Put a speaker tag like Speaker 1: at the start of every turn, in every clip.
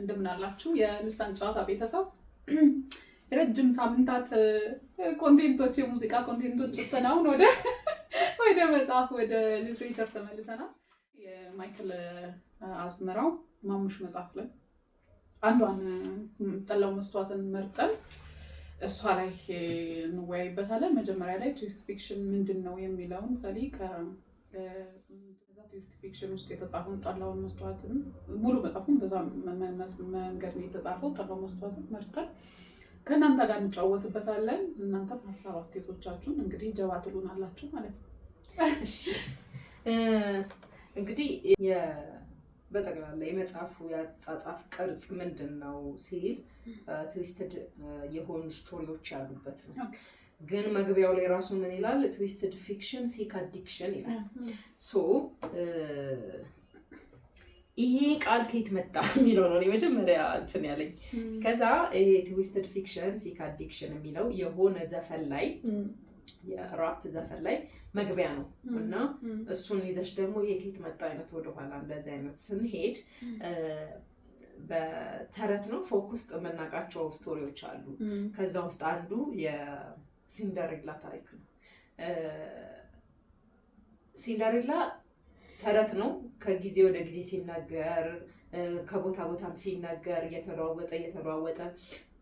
Speaker 1: እንደምን አላችሁ የልሳን ጨዋታ ቤተሰብ። ረጅም ሳምንታት ኮንቴንቶች የሙዚቃ ኮንቴንቶች ተናውን ወደ መጽሐፍ ወደ ሊትሬቸር ተመልሰናል። የማይክል አዝመራው ማሙሽ መጽሐፍ ላይ አንዷን ጠላው መስተዋትን መርጠን እሷ ላይ እንወያይበታለን። መጀመሪያ ላይ ትዊስት ፊክሽን ምንድን ነው የሚለውን ሰሊ ትዊስት ፊክሽን ውስጥ የተጻፈውን ጠላውን መስተዋትን ሙሉ መጽሐፉን በዛ መንገድ ነው የተጻፈው። ጠላው መስተዋትን መርጠን ከእናንተ ጋር እንጫወትበታለን። እናንተም ሀሳብ አስተያየቶቻችሁን እንግዲህ ጀባ ትሉናላችሁ ማለት ነው።
Speaker 2: እንግዲህ በጠቅላላ የመጽሐፉ የአጻጻፍ ቅርጽ ምንድን ነው ሲል ትዊስትድ የሆኑ ስቶሪዎች ያሉበት ነው። ግን መግቢያው ላይ ራሱ ምን ይላል? ትዊስትድ ፊክሽን ሲክ አዲክሽን ይላል። ሶ ይሄ ቃል ከየት መጣ የሚለው ነው መጀመሪያ እንትን ያለኝ። ከዛ ይሄ ትዊስትድ ፊክሽን ሲክ አዲክሽን የሚለው የሆነ ዘፈን ላይ የራፕ ዘፈን ላይ መግቢያ ነው እና እሱን ይዘሽ ደግሞ ይሄ ከየት መጣ አይነት ወደኋላ እንደዚህ አይነት ስንሄድ በተረት ነው ፎክ ውስጥ የምናውቃቸው ስቶሪዎች አሉ። ከዛ ውስጥ አንዱ የሲንደሬላ ታሪክ ነው። ሲንደሬላ ተረት ነው። ከጊዜ ወደ ጊዜ ሲናገር ከቦታ ቦታም ሲናገር እየተለዋወጠ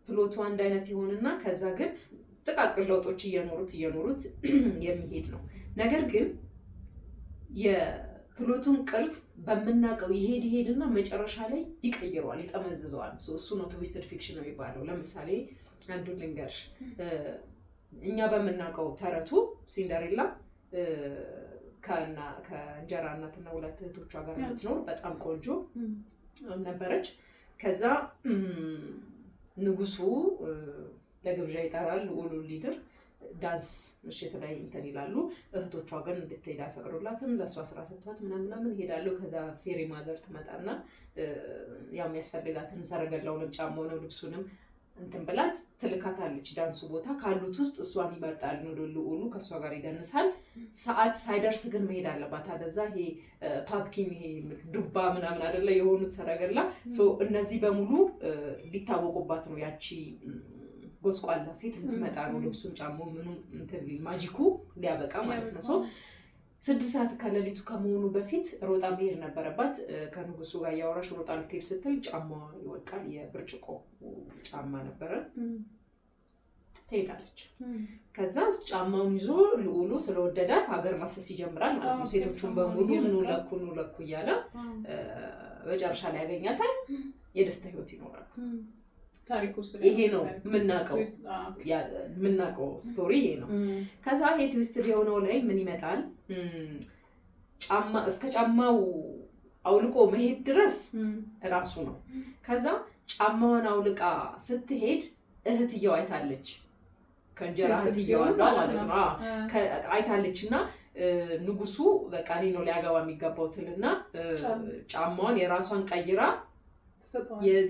Speaker 2: ፕሎቱ አንድ አይነት ይሆንና ከዛ ግን ጥቃቅን ለውጦች እየኖሩት የሚሄድ ነው። ነገር ግን የፕሎቱን ቅርጽ በምናውቀው ይሄድና መጨረሻ ላይ ይቀይረዋል፣ ይጠመዝዘዋል። እሱ ነው ትዊስትድ ፊክሽን ነው የሚባለው። ለምሳሌ አንዱን ልንገርሽ። እኛ በምናውቀው ተረቱ ሲንደሬላ ከእንጀራ እናትና ሁለት እህቶቿ ጋር የምትኖር በጣም ቆንጆ ነበረች። ከዛ ንጉሱ ለግብዣ ይጠራል። ልዑሉ ሊድር ዳንስ ምሽት ላይ እንትን ይላሉ። እህቶቿ ግን እንድትሄድ አይፈቅዱላትም። ለእሷ ስራ ሰጥቷት ምናምን ይሄዳሉ። ከዛ ፌሪ ማዘር ትመጣና ያው የሚያስፈልጋትን ሰረገላውንም ጫማውንም ልብሱንም እንትን ብላት ትልካታለች። ዳንሱ ቦታ ካሉት ውስጥ እሷን ይመርጣል። ልዑሉ ከእሷ ጋር ይደንሳል። ሰዓት ሳይደርስ ግን መሄድ አለባት። አለዛ ይሄ ፓፕኪን ይሄ ዱባ ምናምን አይደለ የሆኑት ሰረገላ እነዚህ በሙሉ ሊታወቁባት ነው። ያቺ ጎስቋላ ሴት ልትመጣ ነው። ልብሱን ጫማው ምኑም እንትን ማጂኩ ሊያበቃ ማለት ነው። 6 ሰዓት ከሌሊቱ ከመሆኑ በፊት ሮጣ መሄድ ነበረባት። ከንጉሱ ጋር ያወራሽ ሮጣ ልትሄድ ስትል ጫማዋ ይወድቃል። የብርጭቆ ጫማ ነበረ። ትሄዳለች። ከዛ ጫማውን ይዞ ልዑሉ ስለወደዳት ሀገር ማሰስ ይጀምራል ማለት ነው። ሴቶቹን በሙሉ ኑ ለኩ እያለ መጨረሻ ላይ ያገኛታል። የደስታ ህይወት ይኖራል። ይሄ ነው የምናውቀው ስቶሪ ይሄ ነው። ከዛ ይሄ ትዊስትድ የሆነው ላይ ምን ይመጣል? እስከ ጫማው አውልቆ መሄድ ድረስ ራሱ ነው። ከዛ ጫማዋን አውልቃ ስትሄድ እህትየው አይታለች። ከእንጀራ እህትየው ማለት ነው አይታለች። እና ንጉሱ በቃ እኔ ነው ሊያገባ የሚገባው ትልና ጫማዋን የራሷን ቀይራ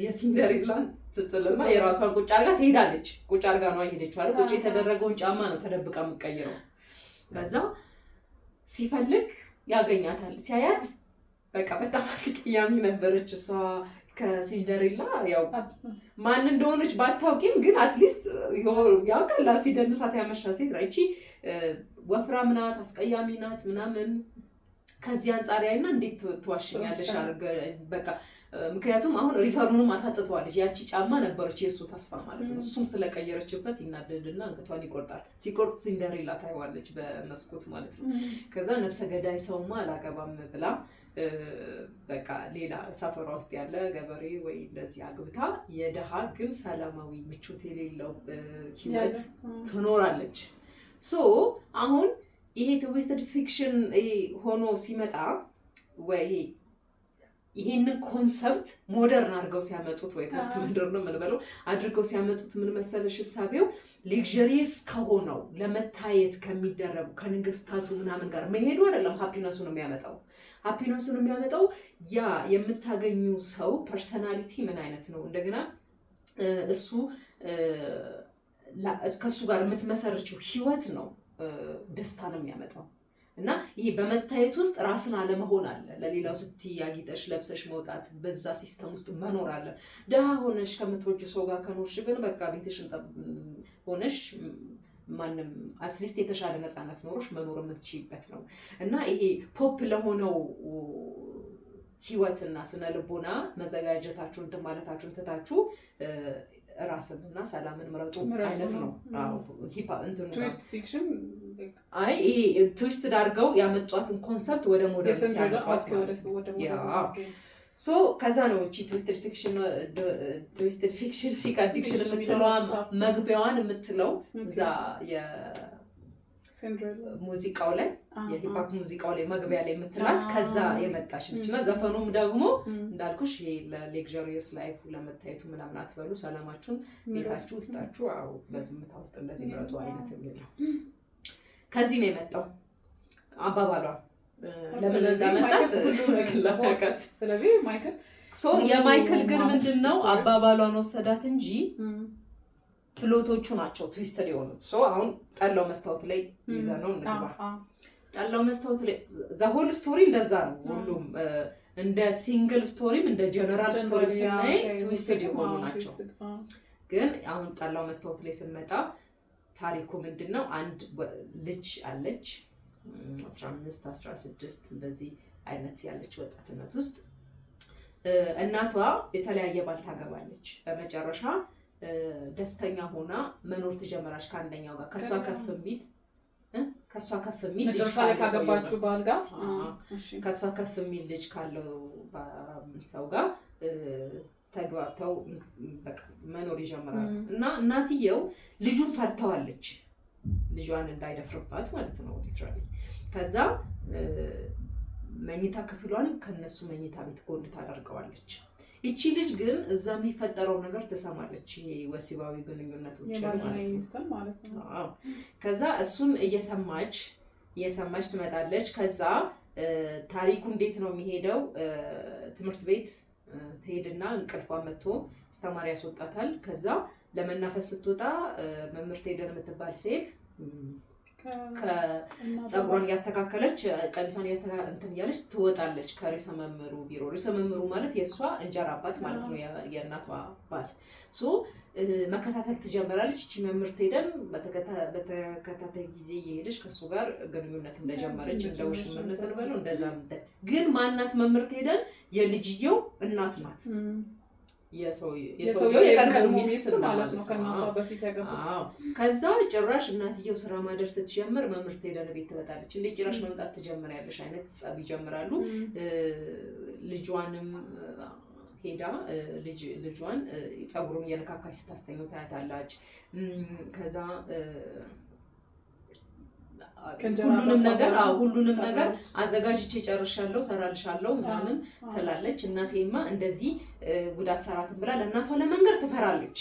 Speaker 2: የሲንደሬላን ትጥልና የራሷን ቁጭ አርጋ ትሄዳለች። ቁጭ አርጋ ነው አይሄደችው አይደል? ቁጭ የተደረገውን ጫማ ነው ተደብቃ የምትቀይረው። ከዛ ሲፈልግ ያገኛታል። ሲያያት በቃ በጣም አስቀያሚ ነበረች እሷ ከሲንደሬላ። ያው ማን እንደሆነች ባታውቂም ግን አትሊስት ያውቃል። ሲደንሳት ያመሻ ሴት እቺ ወፍራም ናት፣ አስቀያሚ ናት ምናምን። ከዚህ አንጻር ያይና እንዴት ትዋሽኛለሽ አርገ በቃ ምክንያቱም አሁን ሪፈሩንም አሳጥተዋለች። ያቺ ጫማ ነበረች የእሱ ተስፋ ማለት ነው። እሱም ስለቀየረችበት ይናደድና አንገቷን ይቆርጣል። ሲቆርጥ ሲንደሬላ ታይዋለች በመስኮት ማለት ነው። ከዛ ነፍሰ ገዳይ ሰውማ አላገባም ብላ በቃ ሌላ ሰፈሯ ውስጥ ያለ ገበሬ ወይ እንደዚህ አግብታ የደሃ ግን ሰላማዊ ምቾት የሌለው ህይወት ትኖራለች። አሁን ይሄ ትዊስትድ ፊክሽን ሆኖ ሲመጣ ወይ ይሄንን ኮንሰፕት ሞደርን አድርገው ሲያመጡት ወይ ፖስት ሞደርን ነው የምንበለው አድርገው ሲያመጡት ምን መሰለሽ ሐሳቤው ሌክዠሪየስ ከሆነው ለመታየት ከሚደረጉ ከንግስታቱ ምናምን ጋር መሄዱ አይደለም ሃፒነሱን የሚያመጣው ያ የምታገኙ ሰው ፐርሰናሊቲ ምን አይነት ነው። እንደገና እሱ ከሱ ጋር የምትመሰርችው ህይወት ነው ደስታ ነው የሚያመጣው። እና ይሄ በመታየት ውስጥ ራስን አለመሆን አለ። ለሌላው ስትይ አጊጠሽ ለብሰሽ መውጣት በዛ ሲስተም ውስጥ መኖር አለ። ደሃ ሆነሽ ከምትወጁ ሰው ጋር ከኖርሽ ግን በቃ ቤትሽን ሆነሽ ማንም አትሊስት የተሻለ ነፃነት ኖሮሽ መኖር የምትችይበት ነው እና ይሄ ፖፕ ለሆነው ህይወትና ስነ ልቦና መዘጋጀታችሁን እንትን ማለታችሁን ትታችሁ ራስንና ሰላምን ምረጡ አይነት ነው።
Speaker 1: ትዊስት ፊክሽን
Speaker 2: አይ ይሄ ትዊስት ዳርገው ያመጧትን ኮንሰፕት ወደ ሞደርን ሲያመጧት ሶ ከዛ ነው እቺ ትዊስትድ ፊክሽን ሲክ አዲክሽን የምትለዋ መግቢያዋን የምትለው እዛ ሙዚቃው ላይ የሂፓፕ ሙዚቃው ላይ መግቢያ ላይ የምትላት ከዛ የመጣች ነች እና ዘፈኑም ደግሞ እንዳልኩሽ ይሄ ለሌክዠሪየስ ላይፍ ለመታየቱ ምናምን አትበሉ፣ ሰላማችሁን ቤታችሁ ውስጣችሁ በዝምታ ውስጥ እንደዚህ ምረጡ አይነት የሚል ነው። ከዚህ ነው የመጣው አባባሏ። ለምን እዛ መጣት?
Speaker 1: ስለዚህ ማይክል
Speaker 2: የማይክል ግን ምንድነው አባባሏን ወሰዳት እንጂ ፕሎቶቹ ናቸው ትዊስትድ የሆኑት። አሁን ጠላው መስታወት ላይ ይዘነው እንግባ። ጠላው መስታወት ላይ ዘሆል ስቶሪ እንደዛ ነው። ሁሉም እንደ ሲንግል ስቶሪም እንደ ጀነራል ስቶሪ ስናይ ትዊስትድ የሆኑ ናቸው። ግን አሁን ጠላው መስታወት ላይ ስንመጣ ታሪኩ ምንድነው? አንድ ልጅ አለች 15 16 እንደዚህ አይነት ያለች ወጣትነት ውስጥ እናቷ የተለያየ ባል ታገባለች። በመጨረሻ ደስተኛ ሆና መኖር ትጀምራለች ከአንደኛው ጋር ከሷ ከፍ የሚል
Speaker 1: መጨረሻ ላይ ካገባችሁ ባል ጋር
Speaker 2: ከሷ ከፍ የሚል ልጅ ካለው ሰው ጋር ተግባብተው መኖር ይጀምራሉ። እና እናትየው ልጁን ፈርተዋለች፣ ልጇን እንዳይደፍርባት ማለት ነው ሊትራሊ። ከዛ መኝታ ክፍሏን ከነሱ መኝታ ቤት ጎን ታደርገዋለች። እቺ ልጅ ግን እዛ የሚፈጠረው ነገር ትሰማለች፣ ወሲባዊ ግንኙነቶች ማለት ነው። ከዛ እሱን እየሰማች ትመጣለች። ከዛ ታሪኩ እንዴት ነው የሚሄደው? ትምህርት ቤት ትሄድና እንቅልፏን መጥቶ አስተማሪ ያስወጣታል። ከዛ ለመናፈስ ስትወጣ መምህርት ሄደን የምትባል ሴት ከፀጉሯን እያስተካከለች ቀሚሷን እንትን እያለች ትወጣለች ከርዕሰ መምህሩ ቢሮ። ርዕሰ መምህሩ ማለት የእሷ እንጀራ አባት ማለት ነው፣ የእናቷ ባል። መከታተል ትጀምራለች። እቺ መምህርት ሄደን በተከታታይ ጊዜ እየሄደች ከእሱ ጋር ግንኙነት እንደጀመረች እንደ ውሽምነት እንበለው እንደዛ። ግን ማናት መምህርት ሄደን? የልጅየው እናት ናት። የሰውየው የቀድሞ ሚስት ማለት ነው፣ ከእናቷ በፊት ያገባው። ከዛ ጭራሽ እናትየው ስራ ማደር ስትጀምር መምህርት ሄደን ቤት ትመጣለች። እንዴ ጭራሽ መምጣት ትጀምሪያለሽ አይነት ጸብ ይጀምራሉ። ልጇንም ሄዳ ልጇን ፀጉሩን እየነካካች ስታስተኛው ታያታለች። ከዛ ሁሉንም ነገር አዘጋጅቼ ጨርሻለሁ፣ ሰራልሻለሁ ምናምን ትላለች። እናቴማ እንደዚህ ጉዳት ሰራትን ብላ ለእናቷ ለመንገር ትፈራለች።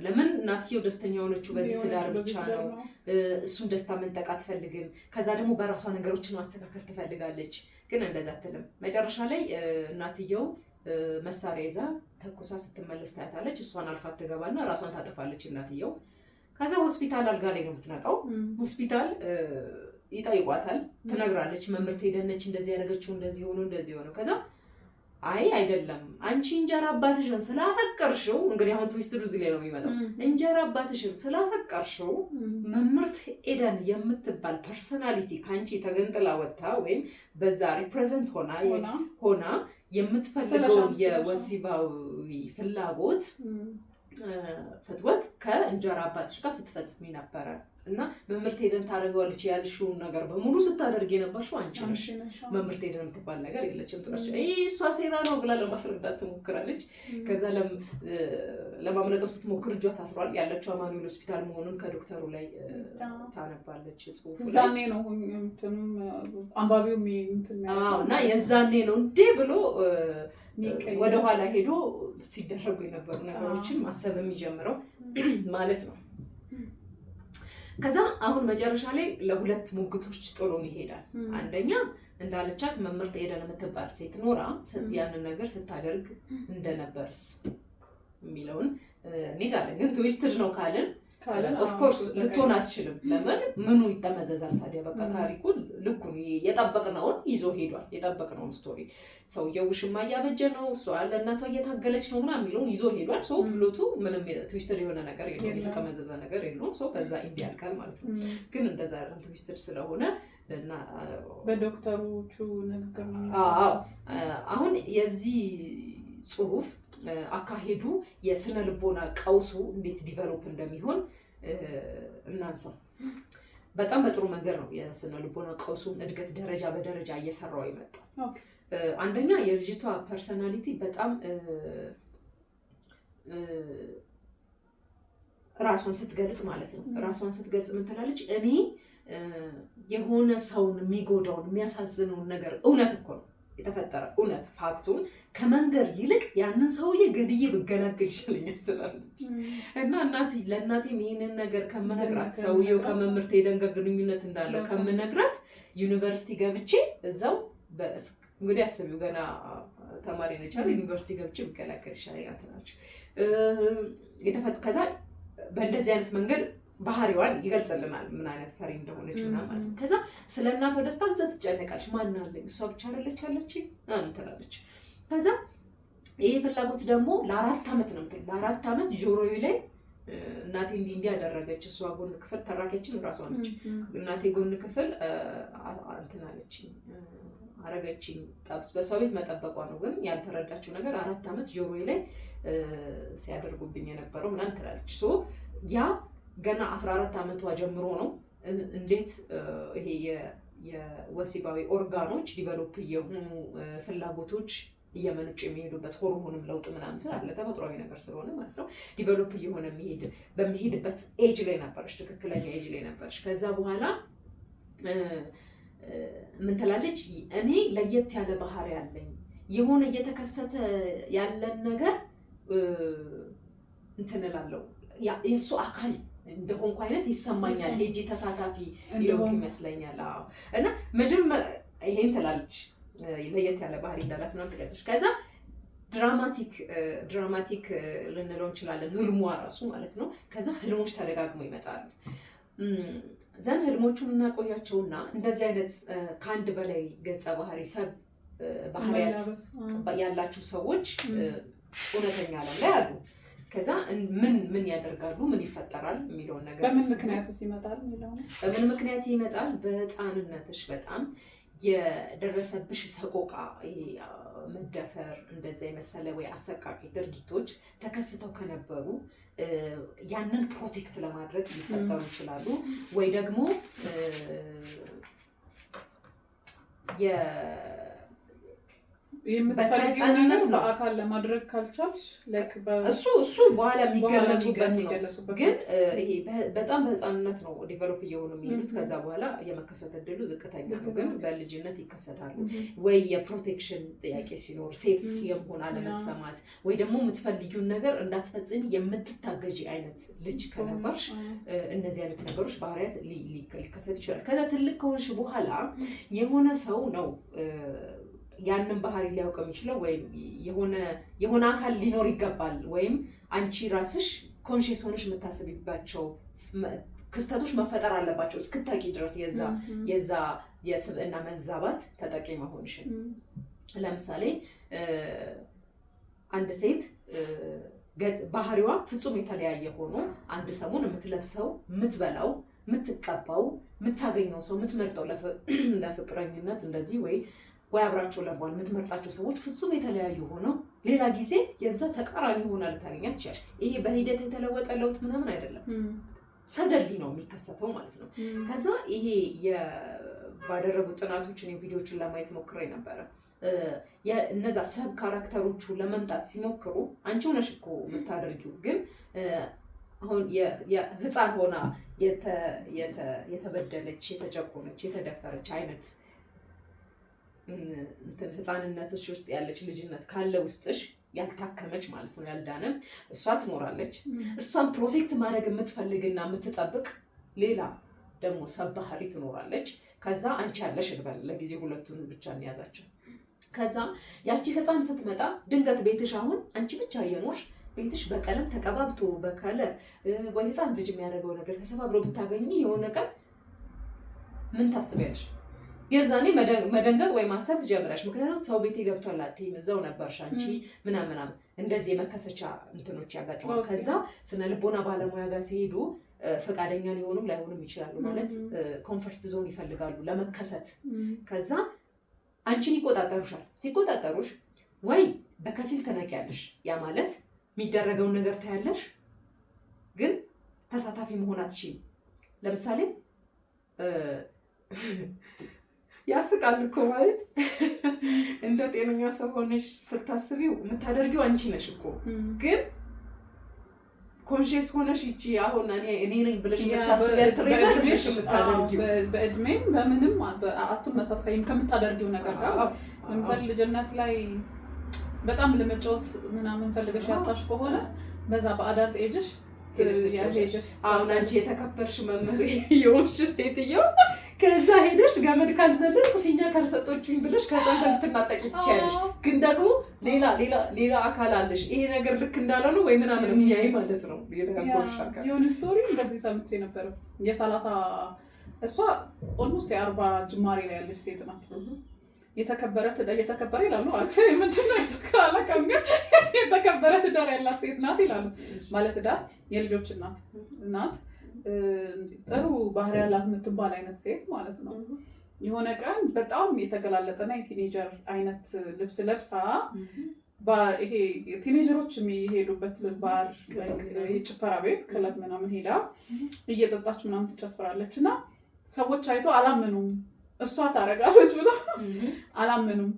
Speaker 2: ለምን? እናትየው ደስተኛ የሆነችው በዚህ ትዳር ብቻ ነው። እሱን ደስታ መንጠቅ አትፈልግም። ከዛ ደግሞ በራሷ ነገሮችን ማስተካከል ትፈልጋለች። ግን እንደዛ አትልም። መጨረሻ ላይ እናትየው መሳሪያ ይዛ ተኩሳ ስትመለስ ታያታለች። እሷን አልፋት ትገባና ራሷን ታጠፋለች እናትየው። ከዛ ሆስፒታል አልጋ ላይ ነው የምትነቃው። ሆስፒታል ይጠይቋታል፣ ትነግራለች። መምህርት ሄደነች እንደዚህ ያደረገችው እንደዚህ ሆኖ ከዛ አይ አይደለም አንቺ እንጀራ አባትሽን ስላፈቀርሽው፣ እንግዲህ አሁን ትዊስትዱ እዚህ ላይ ነው የሚመጣው። እንጀራ አባትሽን ስላፈቀርሽው መምህርት ኤደን የምትባል ፐርሰናሊቲ ከአንቺ ተገንጥላ ወጥታ ወይም በዛ ሪፕሬዘንት ሆና የምትፈልገው የወሲባዊ ፍላጎት ፍትወት ከእንጀራ አባትሽ ጋር ስትፈጽሚ ነበረ እና መምህርት ሄደን ታደርገዋለች ያልሽውን ነገር በሙሉ ስታደርግ የነበርሽው አንቺ ነሽ። መምህርት ሄደን የምትባል ነገር የለችም ትላለች። እሷ ሴራ ነው ብላ ለማስረዳት ትሞክራለች። ከዛ ለማምለጥም ስትሞክር እጇ ታስሯል። ያለችው አማኑኤል ሆስፒታል መሆኑን ከዶክተሩ ላይ ታነባለች ጽሑፉ ላይ።
Speaker 1: ዛኔ ነው አንባቢው
Speaker 2: እና የዛኔ ነው እንዴ ብሎ ወደኋላ ሄዶ ሲደረጉ የነበሩ ነገሮችን ማሰብ የሚጀምረው ማለት ነው። ከዛ አሁን መጨረሻ ላይ ለሁለት ሙግቶች ጥሎን ይሄዳል። አንደኛ እንዳለቻት መምህርት ኤደን የምትባል ሴት ኖራ ያንን ነገር ስታደርግ እንደነበርስ የሚለውን እንይዛለን። ግን ትዊስትድ ነው ካልን ኦፍኮርስ ልትሆን አትችልም። ለምን ምኑ ይጠመዘዛል ታዲያ? በቃ ታሪኩ ልኩን የጠበቅነውን ይዞ ሄዷል። የጠበቅነውን ስቶሪ ሰውየው ውሽማ እያበጀ ነው፣ እሷ ለእናቷ እየታገለች ነው ምናምን የሚለውን ይዞ ሄዷል። ሰው ፕሎቱ ምንም ትዊስትድ የሆነ ነገር የለውም፣ የተጠመዘዘ ነገር የለውም። ሰው ከዛ ኢንዲ ያልቃል ማለት ነው። ግን እንደዛ አይደለም፣ ትዊስትድ ስለሆነ እና
Speaker 1: በዶክተሮቹ ንግግር
Speaker 2: አሁን የዚህ ጽሁፍ አካሄዱ የስነ ልቦና ቀውሱ እንዴት ዲቨሎፕ እንደሚሆን እናንሳ። በጣም በጥሩ መንገድ ነው የስነ ልቦና ቀውሱን እድገት ደረጃ በደረጃ እየሰራው ይመጣ። አንደኛ የልጅቷ ፐርሰናሊቲ በጣም ራሷን ስትገልጽ ማለት ነው። ራሷን ስትገልጽ ምን ትላለች? እኔ የሆነ ሰውን የሚጎዳውን የሚያሳዝነውን ነገር እውነት እኮ ነው የተፈጠረ እውነት ፋክቱን ከመንገር ይልቅ ያንን ሰውዬ ገድዬ ብገላገል ይሻለኛል ትላለች። እና ለእናቴም ይህንን ነገር ከምነግራት ሰውዬው ከመምህርት የደንገ ግንኙነት እንዳለው ከምነግራት ዩኒቨርሲቲ ገብቼ እዛው እንግዲህ አስቢው ገና ተማሪ ነች አይደል? ዩኒቨርሲቲ ገብቼ ብገላገል ይሻለኛል ትላለች። ከዛ በእንደዚህ አይነት መንገድ ባህሪዋን ይገልጽልናል፣ ምን አይነት ፈሪ እንደሆነች ምናምን ማለት ነው። ከዛ ስለ እናቷ ደስታ ብዛ ትጨነቃለች። ማን አለኝ እሷ ብቻ አይደለች ያለችኝ ምናምን ትላለች። ከዛ ይሄ ፍላጎት ደግሞ ለ4 ዓመት ነው የምትል። ለ4 ዓመት ጆሮዬ ላይ እናቴ እንዲህ ያደረገች እሷ ጎን ክፍል ተራኬችን እራሷ ነች። እናቴ ጎን ክፍል እንትን አለችኝ አረገችኝ። በሷ ቤት መጠበቋ ነው። ግን ያልተረዳችው ነገር 4 ዓመት ጆሮዬ ላይ ሲያደርጉብኝ የነበረው ምናምን ትላለች። ሶ ያ ገና 14 ዓመቷ ጀምሮ ነው እንዴት ይሄ የወሲባዊ ኦርጋኖች ዲቨሎፕ የሆኑ ፍላጎቶች እየመነጩ የሚሄዱበት ሆርሞንም ለውጥ ምናምን ስላለ ተፈጥሯዊ ነገር ስለሆነ ማለት ነው ዲቨሎፕ እየሆነ በሚሄድበት ኤጅ ላይ ነበረች፣ ትክክለኛ ኤጅ ላይ ነበረች። ከዛ በኋላ ምን ትላለች? እኔ ለየት ያለ ባህሪ ያለኝ የሆነ እየተከሰተ ያለን ነገር እንትን እላለሁ የእሱ አካል እንደሆንኩ አይነት ይሰማኛል። ሄጂ ተሳታፊ ይሆን ይመስለኛል። እና መጀመሪያ ይሄን ትላለች ለየት ያለ ባህሪ እንዳላት ነው ትገልጽ። ከዛ ድራማቲክ ልንለው እንችላለን ህልሟ ራሱ ማለት ነው። ከዛ ህልሞች ተደጋግሞ ይመጣሉ። ዘን ህልሞቹን እናቆያቸውና እንደዚህ አይነት ከአንድ በላይ ገጸ ባህሪ ሰብ ባህሪያት ያላቸው ሰዎች እውነተኛ ዓለም ላይ አሉ። ከዛ ምን ያደርጋሉ፣ ምን ይፈጠራል የሚለውን ነገር
Speaker 1: በምን ምክንያትስ ይመጣል የሚለው
Speaker 2: በምን ምክንያት ይመጣል? በህፃንነትሽ በጣም የደረሰብሽ ሰቆቃ፣ መደፈር፣ እንደዛ የመሰለ ወይ አሰቃቂ ድርጊቶች ተከስተው ከነበሩ ያንን ፕሮቴክት ለማድረግ ሊፈጠሩ ይችላሉ። ወይ ደግሞ
Speaker 1: የምትፈልጊው ነገር በአካል ለማድረግ ካልቻልሽ
Speaker 2: እሱ በኋላ የሚገለጹበት ነው። ግን ይሄ በጣም በህፃንነት ነው ዲቨሎፕ እየሆኑ የሚሄዱት። ከዛ በኋላ የመከሰት እድሉ ዝቅተኛ ነው። ግን በልጅነት ይከሰታሉ። ወይ የፕሮቴክሽን ጥያቄ ሲኖር፣ ሴፍ የመሆን አለመሰማት፣ ወይ ደግሞ የምትፈልጊውን ነገር እንዳትፈጽሚ የምትታገጂ አይነት ልጅ ከነበርሽ እነዚህ አይነት ነገሮች ባህሪያት ሊከሰት ይችላል። ከዛ ትልቅ ከሆንሽ በኋላ የሆነ ሰው ነው ያንን ባህሪ ሊያውቅ የሚችለው፣ ወይም የሆነ አካል ሊኖር ይገባል፣ ወይም አንቺ ራስሽ ኮንሽስ ሆነሽ የምታስቢባቸው ክስተቶች መፈጠር አለባቸው እስክታቂ ድረስ የዛ የስብዕና መዛባት ተጠቂ መሆንሽን። ለምሳሌ አንድ ሴት ባህሪዋ ፍጹም የተለያየ ሆኖ አንድ ሰሞን የምትለብሰው፣ የምትበላው፣ የምትቀባው፣ የምታገኘው ሰው የምትመርጠው ለፍቅረኝነት እንደዚህ ወይ አብራቸው ለመሆን የምትመርጣቸው ሰዎች ፍጹም የተለያዩ ሆነው ሌላ ጊዜ የዛ ተቃራኒ ሆና ልታገኛት ትችላለች። ይሄ በሂደት የተለወጠ ለውጥ ምናምን አይደለም፣ ሰደሊ ነው የሚከሰተው ማለት ነው። ከዛ ይሄ ባደረጉ ጥናቶችን ቪዲዮችን ለማየት ሞክሬ ነበረ። እነዛ ሰብ ካራክተሮቹ ለመምጣት ሲሞክሩ አንቺ ሆነሽ እኮ የምታደርጊው ግን አሁን ህፃን ሆና የተበደለች፣ የተጨቆነች፣ የተደፈረች አይነት ህፃንነትሽ ውስጥ ያለች ልጅነት ካለ ውስጥሽ ያልታከመች ማለት ነው ያልዳነም እሷ ትኖራለች። እሷን ፕሮቴክት ማድረግ የምትፈልግና የምትጠብቅ ሌላ ደግሞ ሰብ ባህሪ ትኖራለች። ከዛ አንቺ ያለሽ እንበል ለጊዜ ሁለቱን ብቻ እንያዛቸው። ከዛ ያቺ ህፃን ስትመጣ ድንገት ቤትሽ አሁን አንቺ ብቻ እየኖርሽ ቤትሽ በቀለም ተቀባብቶ በከለር ወይ ህፃን ልጅ የሚያደርገው ነገር ተሰባብሮ ብታገኝ የሆነ ቀን ምን ታስቢያለሽ? የዛኔ መደንገጥ ወይ ማሰብ ትጀምራለሽ። ምክንያቱም ሰው ቤቴ ገብቷል አትይም፣ እዛው ነበርሽ አንቺ ምናምን እንደዚህ የመከሰቻ እንትኖች ያጋጥማል። ከዛ ስነ ልቦና ባለሙያ ጋር ሲሄዱ ፈቃደኛ ሊሆኑም ላይሆኑም ይችላሉ። ማለት ኮምፈርት ዞን ይፈልጋሉ ለመከሰት። ከዛ አንቺን ይቆጣጠሩሻል። ሲቆጣጠሩሽ ወይ በከፊል ትነቂያለሽ። ያ ማለት የሚደረገውን ነገር ታያለሽ፣ ግን ተሳታፊ መሆን አትችይም። ለምሳሌ ያስቃል እኮ ማለት እንደ ጤነኛ ሰው ሆነሽ ስታስቢው የምታደርጊው አንቺ ነሽ እኮ፣ ግን ኮንሽስ ሆነሽ ይቺ አሁን እኔ ነኝ ብለሽ የምታስቢያት ትሬዛለሽ የምታደርጊው።
Speaker 1: በእድሜም በምንም አትመሳሳይም ከምታደርጊው ነገር ጋር። ለምሳሌ ልጅነት ላይ በጣም ለመጫወት ምናምን ፈልገሽ ያጣሽ ከሆነ በዛ በአዳልት ኤጅሽ
Speaker 2: አሁን አንቺ የተከበርሽ መምህር የሆንሽ ሴትዮ ከዛ ሄደሽ ገመድ ካልዘለልኩ ፊኛ ካልሰጦችኝ ብለሽ ከዛ ልትናጠቂ ትችያለሽ። ግን ደግሞ ሌላ አካል አለሽ ይሄ ነገር ልክ እንዳልሆነ ወይ ምናምን የሚያይ ማለት ነው።
Speaker 1: የሆነ ስቶሪ እንደዚህ ሰምቼ ነበር። የ30 እሷ ኦልሞስት የ40 ጅማሬ ላይ ያለች ሴት ናት። የተከበረ ይላሉ አክቹዋሊ ምንድነው አላውቅም፣ ግን የተከበረ ትዳር ያላት ሴት ናት ይላሉ። ማለት ትዳር የልጆች እናት ጥሩ ባህሪ ያላት የምትባል አይነት ሴት ማለት ነው። የሆነ ቀን በጣም የተገላለጠና የቲኔጀር አይነት ልብስ ለብሳ ይሄ ቲኔጀሮች የሚሄዱበት ባር ጭፈራ ቤት ክለብ ምናምን ሄዳ እየጠጣች ምናምን ትጨፍራለች እና ሰዎች አይቶ አላመኑም። እሷ ታረጋለች ብሎ አላመኑም።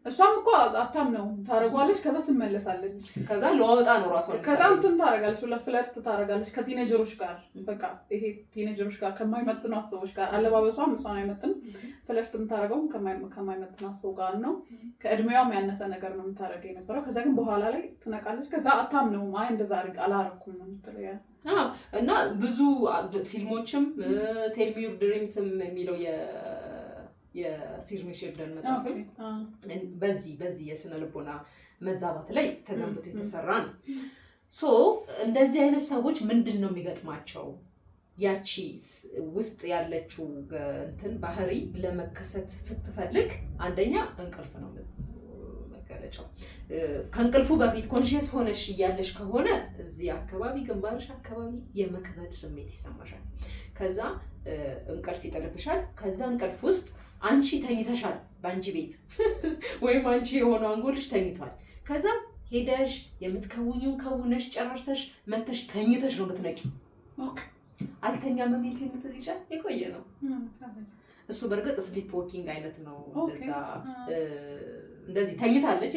Speaker 1: እሷም እኮ አታምነው ታረጋለች። ከዛ ትመለሳለች።
Speaker 2: ከዛ ለዋወጣ ነው ራሷ
Speaker 1: ከዛ እንትን ታረጋለች ብላ ፍለርት ታረጋለች ከቲኔጀሮች ጋር። በቃ ይሄ ቲኔጀሮች ጋር ከማይመጥኗት ሰዎች ጋር አለባበሷም እሷን አይመጥን። ፍለርት የምታረገው ከማይመጥኗት ሰው ጋር ነው። ከእድሜዋም ያነሰ ነገር ነው የምታረገው የነበረው። ከዛ ግን በኋላ ላይ ትነቃለች። ከዛ አታምነውም። አይ እንደዛ አላረኩም ነው የምትለው።
Speaker 2: እና ብዙ ፊልሞችም ቴል ሚ ዩር ድሪምስም የሚለው የሲድኒ ሼልደን መጽሐፍ በዚህ የስነ ልቦና መዛባት ላይ ተገንብቶ የተሰራ ነው። ሶ እንደዚህ አይነት ሰዎች ምንድን ነው የሚገጥማቸው? ያቺ ውስጥ ያለችው እንትን ባህሪ ለመከሰት ስትፈልግ አንደኛ እንቅልፍ ነው መገለጫው። ከእንቅልፉ በፊት ኮንሽስ ሆነሽ እያለሽ ከሆነ እዚህ አካባቢ ግንባርሽ አካባቢ የመክበድ ስሜት ይሰማሻል። ከዛ እንቅልፍ ይጠልብሻል። ከዛ እንቅልፍ ውስጥ አንቺ ተኝተሻል በአንቺ ቤት ወይም አንቺ የሆነው አንጎልሽ ተኝቷል። ከዛ ሄደሽ የምትከውኙን ከውነሽ ጨርሰሽ መተሽ ተኝተሽ ነው የምትነቂ። አልተኛም የሚል ፊልም ትዝ ይልሻል? የቆየ ነው እሱ። በእርግጥ ስሊፕ ዎኪንግ አይነት ነው። እንደዚህ ተኝታለች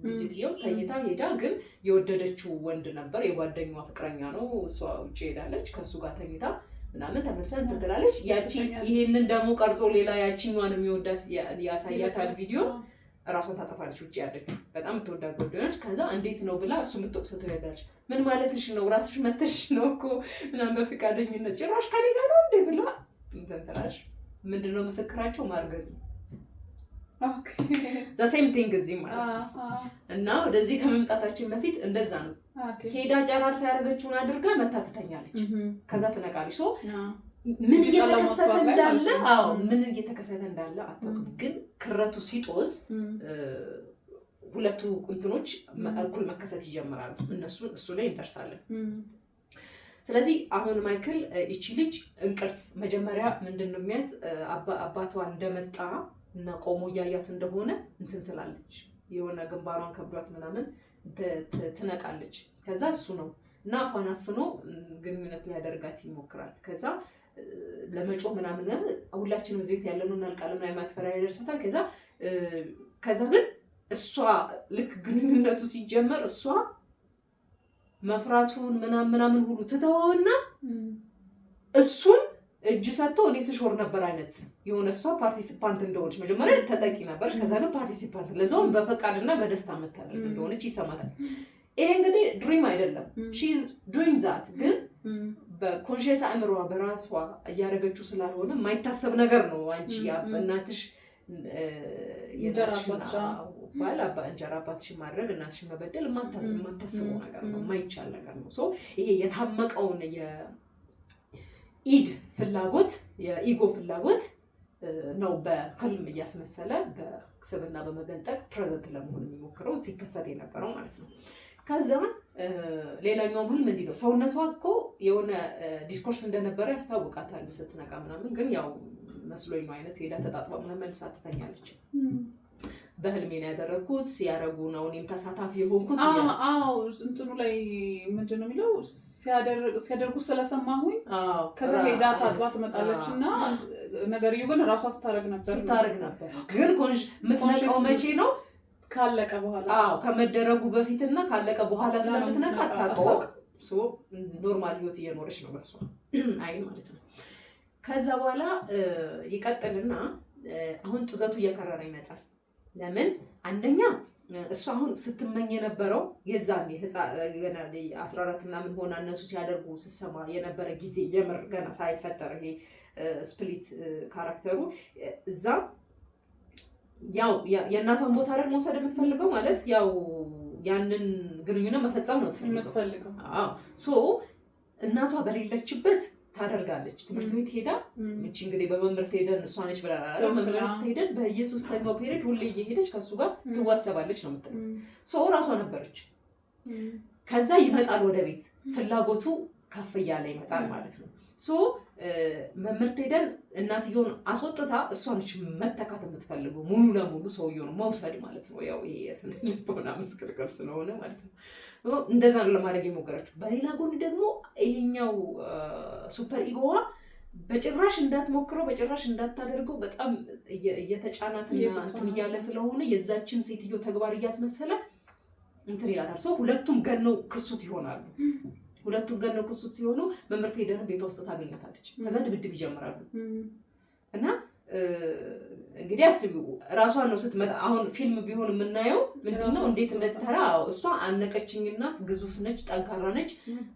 Speaker 2: ልጅትየው ተኝታ ሄዳ፣ ግን የወደደችው ወንድ ነበር፣ የጓደኛዋ ፍቅረኛ ነው። እሷ ውጭ ሄዳለች ከእሱ ጋር ተኝታ ምናምን ተመልሰን ትላለች። ያቺ ይሄንን ደግሞ ቀርጾ ሌላ ያቺኛዋን የሚወዳት ያሳያታል ቪዲዮ። ራሷን ታጠፋለች ውጭ ያለችው በጣም ተወዳጅ ጓደኛች። ከዛ እንዴት ነው ብላ እሱ የምትወቅሰው ትሄዳለች። ምን ማለትሽ ነው? ራስሽ መተሽ ነው እኮ ምናምን በፍቃደኝነት ጭራሽ ከኔ ጋር ነው እንዴ ብላ እንትን ትላለች። ምንድነው ምስክራቸው? ማርገዝ ነው። ዘ ሴም ቲንግ እዚህ ማለት ነው። እና ወደዚህ ከመምጣታችን በፊት እንደዛ ነው። ሄዳ ጨራርሳ ያደረገችውን አድርጋ መታ ትተኛለች። ከዛ ትነቃለች። ሶ ምን እየተከሰተ እንዳለ አታውቅም። ግን ክረቱ ሲጦዝ ሁለቱ እንትኖች እኩል መከሰት ይጀምራሉ። እሱ ላይ እንደርሳለን። ስለዚህ አሁን ማይክል እቺ ልጅ እንቅልፍ መጀመሪያ ምንድን ነው የሚያት አባቷ እንደመጣ እና ቆሞ እያያት እንደሆነ እንትን ትላለች። የሆነ ግንባሯን ከብዷት ምናምን ትነቃለች። ከዛ እሱ ነው እና አፏን አፍኖ ግንኙነት ሊያደርጋት ይሞክራል። ከዛ ለመጮህ ምናምን ሁላችንም ዜት ያለነው እናልቃለን ላይ ማስፈራሪያ ይደርሳታል። ከዛ ግን እሷ ልክ ግንኙነቱ ሲጀመር እሷ መፍራቱን ምናምን ሁሉ ትተወውና እሱን እጅ ሰጥቶ እኔ ስሾር ነበር አይነት የሆነ እሷ ፓርቲሲፓንት እንደሆነች መጀመሪያ ተጠቂ ነበረች። ከዛ ግን ፓርቲሲፓንት ለዛውም በፈቃድና በደስታ የምታደርግ እንደሆነች ይሰማታል። ይሄ እንግዲህ ድሪም አይደለም፣ ሺ ኢዝ ዱዊንግ ዛት። ግን በኮንሽስ አእምሯ በራሷ እያደረገችው ስላልሆነ የማይታሰብ ነገር ነው። አንቺ እናትሽ እንጀራ አባትሽን ማድረግ እናትሽን መበደል የማታስበው ነገር ነው፣ የማይቻል ነገር ነው። ይሄ የታመቀውን የኢድ ፍላጎት የኢጎ ፍላጎት ነው በህልም እያስመሰለ በስብና በመገንጠል ፕሬዘንት ለመሆን የሚሞክረው ሲከሰት የነበረው ማለት ነው። ከዛ ሌላኛው ህልም እንዲህ ነው። ሰውነቷ እኮ የሆነ ዲስኮርስ እንደነበረ ያስታውቃታል ስትነቃ ምናምን፣ ግን ያው መስሎኝ ነው አይነት ሄዳ ተጣጥባ ምናምን መልሳ ትተኛለች። በህልሜ ነው ያደረግኩት፣ ሲያደርጉ ነው እኔም ተሳታፊ የሆንኩት።
Speaker 1: አዎ እንትኑ ላይ ምንድን ነው የሚለው ሲያደርጉ ስለሰማሁኝ ከዛ ሄዳ ታጥባ ትመጣለች እና ነገርዩ ግን እራሷ ስታደርግ ነበር። ግን የምትነቃው መቼ ነው? ካለቀ በኋላ። ከመደረጉ በፊትና ካለቀ በኋላ ስለምትነቃ አታውቀውም። ኖርማል ህይወት እየኖረች ነው በሷ አይ ማለት ነው። ከዛ በኋላ ይቀጥልና አሁን ጡዘቱ እየከረረ ይመጣል። ለምን? አንደኛ እሱ አሁን ስትመኝ የነበረው የዛኔ 14 ምናምን ሆና እነሱ ሲያደርጉ ስትሰማ የነበረ ጊዜ የምር ገና ሳይፈጠር ይሄ ስፕሊት ካራክተሩ እዛ ያው የእናቷን ቦታ አይደል መውሰድ የምትፈልገው ማለት ያው ያንን ግንኙነት መፈጸም ነው የምትፈልገው። እናቷ በሌለችበት ታደርጋለች። ትምህርት ቤት ሄዳ እቺ እንግዲህ በመምህርት ሄደን እሷ ነች ብላ መምህርት ሄደን በየሶስተኛው ፔሪድ ሁሌ እየሄደች ከሱ ጋር ትዋሰባለች ነው የምትለው። ራሷ ነበረች። ከዛ ይመጣል ወደ ቤት ፍላጎቱ ከፍ እያለ ይመጣል ማለት ነው። መምህርት ሄደን እናትየውን አስወጥታ እሷ ነች መተካት የምትፈልገው ሙሉ ለሙሉ ሰውየውን መውሰድ ማለት ነው። ያው ይሄ የስነ ልቦና ምስክርክር ስለሆነ ማለት ነው። እንደዛ ነው ለማድረግ የሞከረችው። በሌላ ጎን ደግሞ ይሄኛው ሱፐር ኢጎዋ በጭራሽ እንዳትሞክረው በጭራሽ እንዳታደርገው በጣም እየተጫናትና እንትን እያለ ስለሆነ የዛችን ሴትዮ ተግባር እያስመሰለ እንትን ይላታል። ሁለቱም ገነው ክሱት ይሆናሉ። ሁለቱም ገነው ክሱት ሲሆኑ መምህርት ሄደን ቤቷ ውስጥ ታገኛታለች። ከዛ ድብድብ ይጀምራሉ እና እንግዲህ አስቢው ራሷን ነው ስትመጣ። አሁን ፊልም ቢሆን የምናየው ምንድነው እንዴት እንደተራ እሷ አነቀችኝና ግዙፍ ነች፣ ጠንካራ ነች።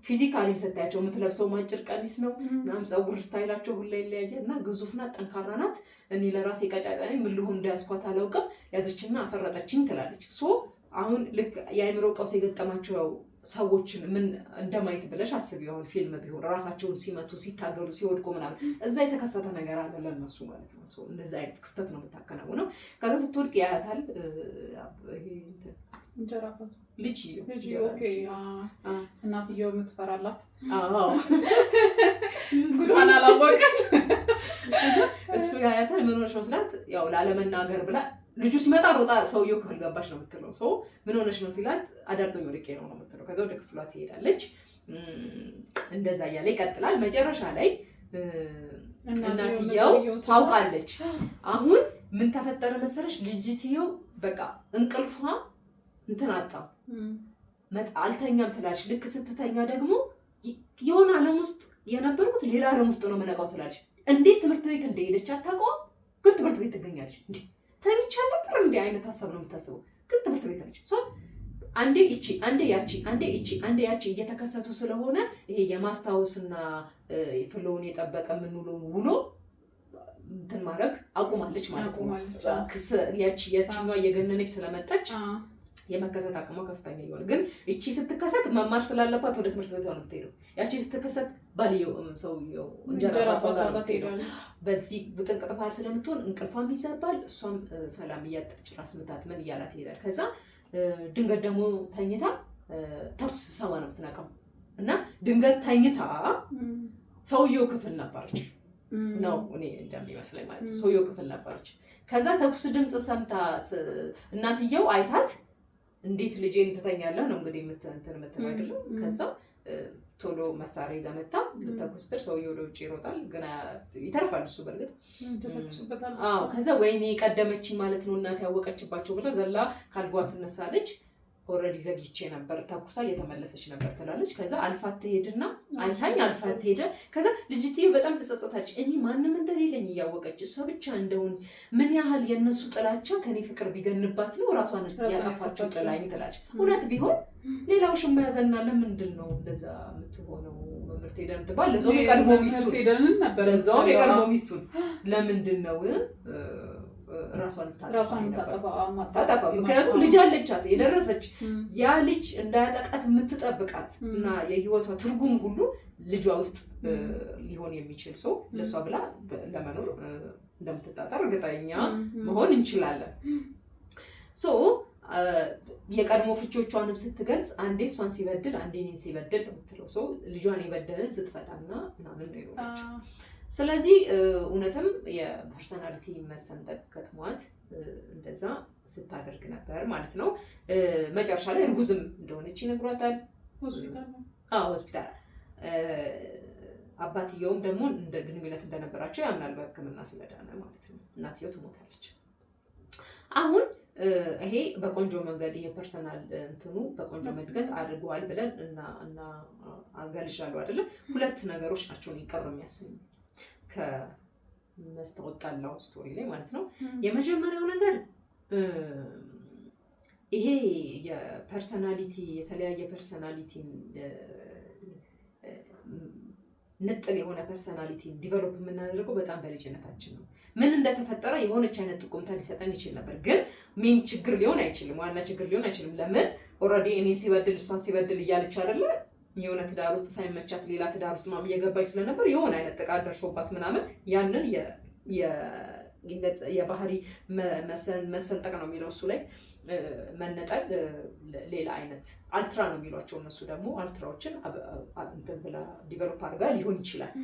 Speaker 1: ፊዚካሊም ስታያቸው የምትለብሰው ማጭር ቀሚስ ነው ምናምን ፀጉር ስታይላቸው ሁላ ይለያያል እና ግዙፍ ናት፣ ጠንካራ ናት። እኔ ለራሴ ቀጫጫ ነኝ ምን ልሁን እንዳያስኳት አላውቅም፣ ያዘችና አፈረጠችኝ ትላለች። አሁን ልክ የአእምሮ ቀውስ የገጠማቸው ያው ሰዎችን ምን እንደማየት ብለሽ አስቢው። አሁን ፊልም ቢሆን ራሳቸውን ሲመቱ ሲታገሉ ሲወድቁ ምናምን እዛ የተከሰተ ነገር አለ ለነሱ ማለት ነው። እንደዚህ አይነት ክስተት ነው የምታከናውነው። ከዛ ስትወድቅ ያያታል። ይሄ ልጅ እናትየው የምትፈራላት ጉዳና አላወቀች።
Speaker 2: እሱ ያያታል። ምን ሆነሽ ነው ስላት ያው ላለመናገር ብላ ልጁ ሲመጣ ሮጣ ሰውየው ክፍል ገባች ነው የምትለው። ምን ሆነሽ ነው ሲላት አዳርቶኝ ወድቄ ነው የምትለው። ከዛ ወደ ክፍሏ ትሄዳለች። እንደዛ እያለ ይቀጥላል። መጨረሻ ላይ እናትየው ታውቃለች። አሁን ምን ተፈጠረ መሰለሽ? ልጅትየው በቃ እንቅልፏ እንትን አጣ አልተኛም ትላለች። ልክ ስትተኛ ደግሞ የሆነ ዓለም ውስጥ የነበርኩት ሌላ ዓለም ውስጥ ነው የምነቃው ትላለች። እንዴት ትምህርት ቤት እንደሄደች አታውቀውም፣ ግን ትምህርት ቤት ትገኛለች። እንዴ ተኝቻለሁ ነበር እንዴ አይነት ሀሳብ ነው የምታስበው። ግን ትምህርት ቤት ነች። አንዴ እቺ አንዴ ያቺ አንዴ እቺ አንዴ ያቺ እየተከሰቱ ስለሆነ ይሄ የማስታወስና ፍሎውን የጠበቀ የምንውለው ውሎ እንትን ማድረግ አቁማለች ማለት ነው። ያቺኛዋ እየገነነች ስለመጣች የመከሰት አቅሟ ከፍተኛ ይሆን። ግን እቺ ስትከሰት መማር ስላለባት ወደ ትምህርት ቤቷ ነው የምትሄደው። ያቺ ስትከሰት ባልየው ሰውየው እንጀራ ጋር ትሄዳለች። በዚህ ውጥንቅጥ ባህል ስለምትሆን እንቅልፏም ይዛባል። እሷም ሰላም እያጠች ራስ ምታት ምን እያላት ይሄዳል። ከዛ ድንገት ደግሞ ተኝታ ተኩስ ሰማ ነው የምትነቃው እና ድንገት ተኝታ ሰውየው ክፍል ነበረች ነው እኔ እንደሚመስለኝ ማለት ነው። ሰውየው ክፍል ነበረች። ከዛ ተኩስ ድምፅ ሰምታ እናትየው አይታት እንዴት ልጄን ትተኛለህ ነው እንግዲህ እንትን አይደለም። ከዛ ቶሎ መሳሪያ ይዛ መጣ ልተኩስ ሰውየው ወደ ውጭ ይሮጣል። ግን ይተርፋል እሱ በእርግጥ ተተኩስበታል። ከዛ ወይኔ ቀደመችኝ ማለት ነው እናት ያወቀችባቸው ብላ ዘላ ካልጓ ትነሳለች። ኦልሬዲ ዘግይቼ ነበር ተኩሳ እየተመለሰች ነበር ትላለች። ከዛ አልፋት ትሄድና አይታኝ አልፋት ትሄደ። ከዛ ልጅትዬ በጣም ተጸጸታች። እኔ ማንም እንደሌለኝ እያወቀች እሷ ብቻ እንደሆነ ምን ያህል የነሱ ጥላቻ ከኔ ፍቅር ቢገንባት ነው ራሷን ያጠፋችው ጥላኝ ትላለች። እውነት ቢሆን ሌላው ሽማ ያዘና ለምንድን ነው እንደዛ የምትሆነው መምህርት ሄደን ትባል ለዛው የቀድሞ ሚስቱን ለምንድን ነው ራሷን ታጠፋ? ምክንያቱም ልጅ አለቻት የደረሰች ያ ልጅ እንዳያጠቃት የምትጠብቃት እና የህይወቷ ትርጉም ሁሉ ልጇ ውስጥ ሊሆን የሚችል ሰው ለሷ ብላ ለመኖር እንደምትጣጣር እርግጠኛ መሆን እንችላለን። የቀድሞ ፍቾቿንም ስትገልጽ አንዴ እሷን ሲበድል አንዴ እኔን ሲበድል ነው የምትለው። ሰው ልጇን የበደልን ስትፈታና ምናምን ነው የሆነችው። ስለዚህ እውነትም የፐርሰናሊቲ መሰንጠቅ ገጥሟት እንደዛ ስታደርግ ነበር ማለት ነው። መጨረሻ ላይ እርጉዝም እንደሆነች ይነግሯታል ሆስፒታል። አባትየውም ደግሞ እንደ ግንኙነት እንደነበራቸው ያምናል በሕክምና ስለዳነ ማለት ነው። እናትየው ትሞታለች። አሁን ይሄ በቆንጆ መንገድ የፐርሰናል እንትኑ በቆንጆ መንገድ አድርገዋል ብለን እና አገልሻለሁ አይደለም። ሁለት ነገሮች ናቸው ይቀር የሚያሰኙ ከመስታወት ጣላው ስቶሪ ላይ ማለት ነው። የመጀመሪያው ነገር ይሄ የፐርሰናሊቲ የተለያየ ፐርሰናሊቲ ንጥል የሆነ ፐርሰናሊቲ ዲቨሎፕ የምናደርገው በጣም በልጅነታችን ነው። ምን እንደተፈጠረ የሆነች አይነት ጥቁምታ ሊሰጠን ይችል ነበር፣ ግን ሜን ችግር ሊሆን አይችልም፣ ዋና ችግር ሊሆን አይችልም። ለምን ኦልሬዲ እኔ ሲበድል እሷን ሲበድል እያለች አይደለ የሆነ ትዳር ውስጥ ሳይመቻት ሌላ ትዳር ውስጥ ማም እየገባች ስለነበር የሆነ አይነት ጥቃት ደርሶባት ምናምን ያንን የባህሪ መሰንጠቅ ነው የሚለው እሱ ላይ መነጠል ሌላ አይነት አልትራ ነው የሚሏቸው እነሱ ደግሞ አልትራዎችን እንትን ብላ ዲቨሎፕ አድርጋ ሊሆን ይችላል።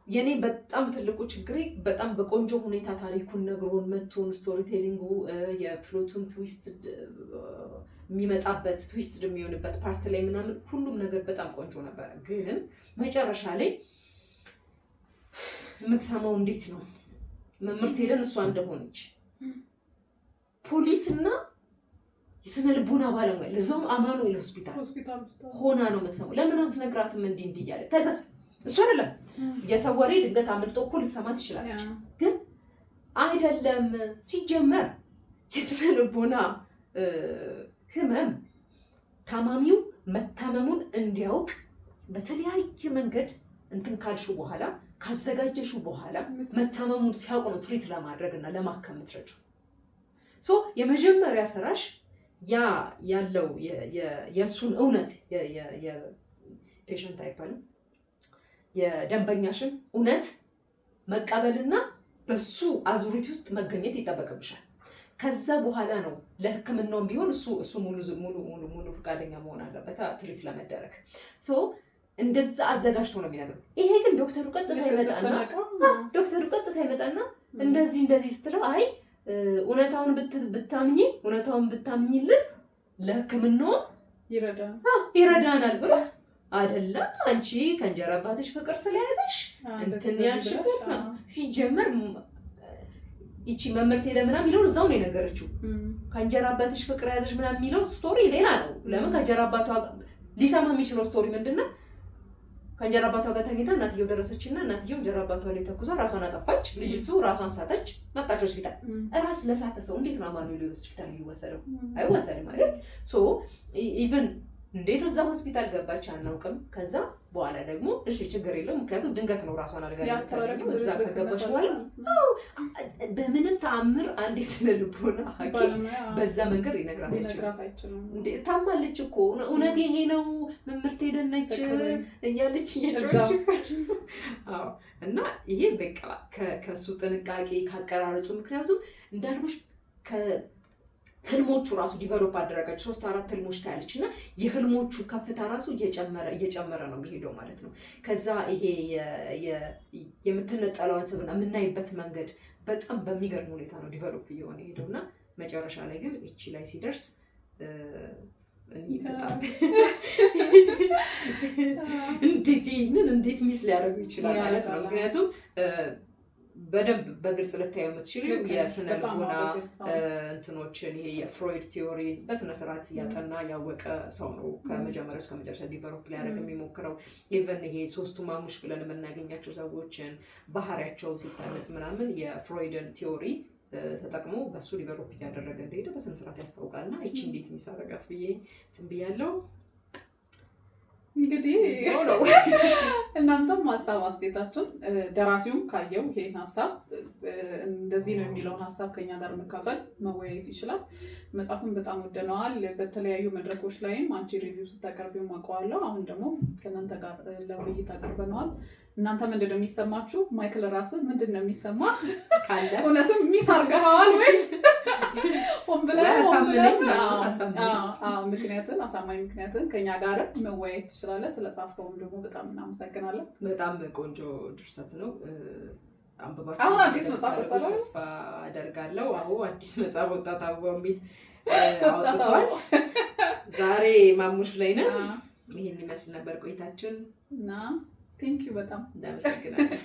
Speaker 2: የኔ በጣም ትልቁ ችግሬ በጣም በቆንጆ ሁኔታ ታሪኩን ነግሮን መቶን ስቶሪ ቴሊንጉ የፕሎቱን ትዊስት የሚመጣበት ትዊስት የሚሆንበት ፓርት ላይ ምናምን ሁሉም ነገር በጣም ቆንጆ ነበረ። ግን መጨረሻ ላይ የምትሰማው እንዴት ነው መምህርት ሄደን እሷ እንደሆነች ፖሊስ እና የስነ ልቦና ባለሙያ ለዛውም አማኑኤል ሆስፒታል ሆና ነው የምትሰማው። ለምን አትነግራትም እንዲህ እያለ ከዛስ እሱ አይደለም የሰው ወሬ ድንገት አምልጦ እኮ ልትሰማ ትችላለች። ግን አይደለም ሲጀመር የስነ ልቦና ህመም ታማሚው መታመሙን እንዲያውቅ በተለያየ መንገድ እንትን ካልሹ በኋላ ካዘጋጀሹ በኋላ መታመሙን ሲያውቅ ነው ትሪት ለማድረግ እና ለማከም የምትረጂው። የመጀመሪያ ስራሽ ያ ያለው የእሱን እውነት የፔሸንት አይባልም የደንበኛሽን እውነት መቀበልና በሱ አዙሪት ውስጥ መገኘት ይጠበቅብሻል። ከዛ በኋላ ነው ለህክምናውም ቢሆን እሱ ሙሉ ፈቃደኛ መሆን አለበት ትሪት ለመደረግ። እንደዛ አዘጋጅቶ ነው የሚነግረው። ይሄ ግን ዶክተሩ ቀጥታ ይመጣና እንደዚህ ስትለው አይ እውነታውን ብታምኝልን ለህክምናው ይረዳናል ብሎ አይደለም አንቺ ከእንጀራ አባትሽ ፍቅር ስለያዘሽ እንትን ያልሽበት ነው። ሲጀመር ይቺ መምህርት ሄደ ምናምን የሚለውን እዛው ነው የነገረችው። ከእንጀራ አባትሽ ፍቅር ያዘሽ ምናምን የሚለው ስቶሪ ሌላ ነው። ለምን ከእንጀራ አባቷ ሊሰማ የሚችለው ስቶሪ ምንድነው? ከእንጀራ አባቷ ጋር ተኝታ እናትየው ደረሰችና እናትየው እንጀራ አባቷ ላይ ተኩሳ ራሷን አጠፋች። ልጅቱ ራሷን ሳተች፣ መጣች ሆስፒታል። ራስ ለሳተ ሰው እንዴት ነው አማኑኤል ሆስፒታል የሚወሰደው? አይወሰድም አይደል? ኢቭን እንዴት እዛ ሆስፒታል ገባች አናውቅም። ከዛ በኋላ ደግሞ እሺ ችግር የለም ምክንያቱም ድንገት ነው ራሷን አልጋ እዛ ከገባች በኋላ በምንም ተአምር አንዴ ስነ ልቦና ሐኪም በዛ መንገድ ይነግራት አይችልም። እንዴ ታማለች እኮ እውነት ይሄ ነው መምህርት ሄደነች እያለች እየጮች እና ይሄ በቃ ከሱ ጥንቃቄ ካቀራረጹ ምክንያቱም እንዳልኩሽ ህልሞቹ ራሱ ዲቨሎፕ አደረጋች 3-4 ህልሞች ታያለች እና የህልሞቹ ከፍታ ራሱ እየጨመረ ነው የሚሄደው ማለት ነው። ከዛ ይሄ የምትነጠለውን ስብና የምናይበት መንገድ በጣም በሚገርም ሁኔታ ነው ዲቨሎፕ እየሆነ ሄደው እና መጨረሻ ላይ ግን እቺ ላይ ሲደርስ እንዴት ሚስ ሊያደርጉ ይችላል ማለት ነው። ምክንያቱም በደንብ በግልጽ ልታየው የምትችለው የስነ ልቦና እንትኖችን ይሄ የፍሮይድ ቲዮሪ በስነ ስርዓት ያጠና ያወቀ ሰው ነው ከመጀመሪያ እስከ መጨረሻ ዲቨሎፕ ሊያደርግ የሚሞክረው። ኢቨን ይሄ ሶስቱ ማሙሽ ብለን የምናገኛቸው ሰዎችን ባህሪያቸው ሲታነጽ ምናምን የፍሮይድን ቲዮሪ ተጠቅሞ በሱ ዲቨሎፕ እያደረገ እንደሄደ በስነ ስርዓት ያስታውቃል። እና ይቺ እንዴት የሚሳረጋት ብዬ እንትን ብያለሁ።
Speaker 1: እንግዲህ እናንተም ሀሳብ አስተያየታችሁን ደራሲውም ካየው ይሄን ሀሳብ እንደዚህ ነው የሚለውን ሀሳብ ከኛ ጋር መካፈል መወያየት ይችላል። መጽሐፉን በጣም ወደነዋል። በተለያዩ መድረኮች ላይም አንቺ ሪቪው ስታቀርቢው አውቀዋለሁ። አሁን ደግሞ ከእናንተ ጋር ለውይይት አቅርበነዋል። እናንተ ምንድን ነው የሚሰማችሁ? ማይክል ራስህ ምንድን ነው የሚሰማ ካለ እውነትም ሚስ አድርገኸዋል ወይስ ሆን ብለህ? አሳማኝ ምክንያትን ከኛ ጋር መወያየት ትችላለህ። ስለጻፍከውም ደግሞ በጣም እናመሰግናለን። በጣም
Speaker 2: ቆንጆ ድርሰት ነው። አንብባችሁ
Speaker 1: አሁን አዲስ መጽሐፍ ወጣ
Speaker 2: ተስፋ አደርጋለሁ። አዲስ መጽሐፍ ወጣ የሚል አውጥቷል። ዛሬ ማሙሽ ላይ ነን። ይሄን ይመስል ነበር ቆይታችን እና ቴንክ ዩ በጣም እናመሰግናለን።